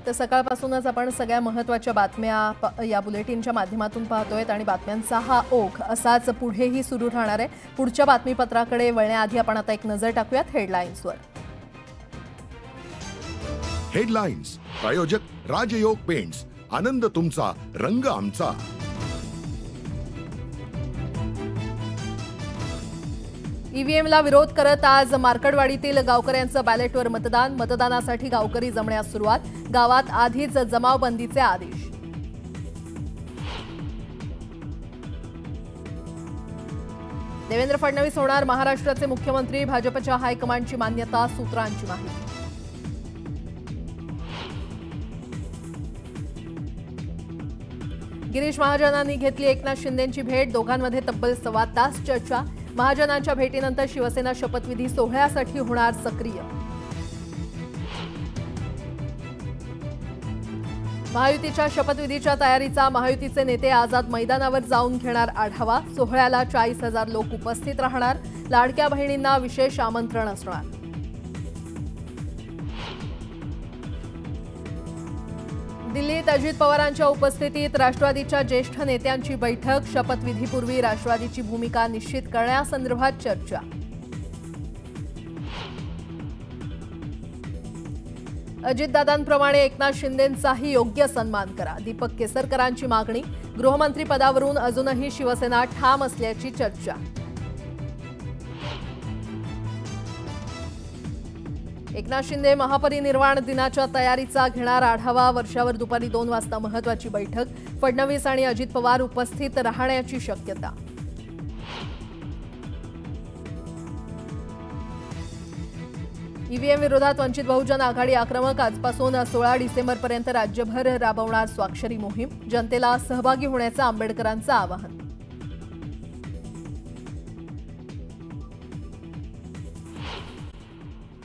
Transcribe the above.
तर सकाळपासूनच आपण सगळ्या महत्त्वाच्या बातम्या या बुलेटिनच्या माध्यमातून पाहतोय आणि बातम्यांचा हा ओघ असाच पुढेही सुरू राहणार आहे। पुढच्या बातमीपत्राकडे वळण्याआधी आपण आता एक नजर टाकूयात हेडलाईन्सवर। हेडलाईन्स प्रायोजक राजयोग पेंट्स, आनंद तुमचा, रंग आमचा। ईव्हीएमला विरोध करत आज मार्कडवाडीतील गावकऱ्यांचं बॅलेटवर मतदानासाठी गावकरी जमण्यास सुरुवात। गावात आधीच जमावबंदीचे आदेश। देवेंद्र फडणवीस होणार महाराष्ट्राचे मुख्यमंत्री, भाजपच्या हायकमांडची मान्यता, सूत्रांची माहिती। गिरीश महाजनांनी घेतली एकनाथ शिंदेंची भेट, दोघांमध्ये तब्बल 1.25 तास चर्चा। महाजनांच्या भेटीनंतर शिवसेना शपथविधी सोहळ्यासाठी होणार सक्रिय। महायुतीच्या शपथविधीच्या तयारीचा महायुतीचे नेते आझाद मैदानावर जाऊन घेणार आढावा। सोहळ्याला 40,000 लोक उपस्थित राहणार। लाडक्या बहिणींना विशेष आमंत्रण असणार। दिल्लीत अजित पवारांच्या उपस्थितीत राष्ट्रवादीच्या ज्येष्ठ नेत्यांची बैठक। शपथविधीपूर्वी राष्ट्रवादीची भूमिका निश्चित करण्यासंदर्भात चर्चा। अजितदादांप्रमाणे एकनाथ शिंदेंचाही योग्य सन्मान करा, दीपक केसरकरांची मागणी। गृहमंत्री पदावरून अजूनही शिवसेना ठाम असल्याची चर्चा। एकनाथ शिंदे महापरिनिर्वाण दिनाच्या तयारीचा घेणार आढावा। वर्षावर दुपारी 2 वाजता महत्त्वाची बैठक। फडणवीस आणि अजित पवार उपस्थित राहण्याची शक्यता। ईव्हीएम विरोधात वंचित बहुजन आघाडी आक्रमक। आजपासून 16 डिसेंबरपर्यंत राज्यभर राबवणार स्वाक्षरी मोहीम। जनतेला सहभागी होण्याचं आंबेडकरांचं आवाहन।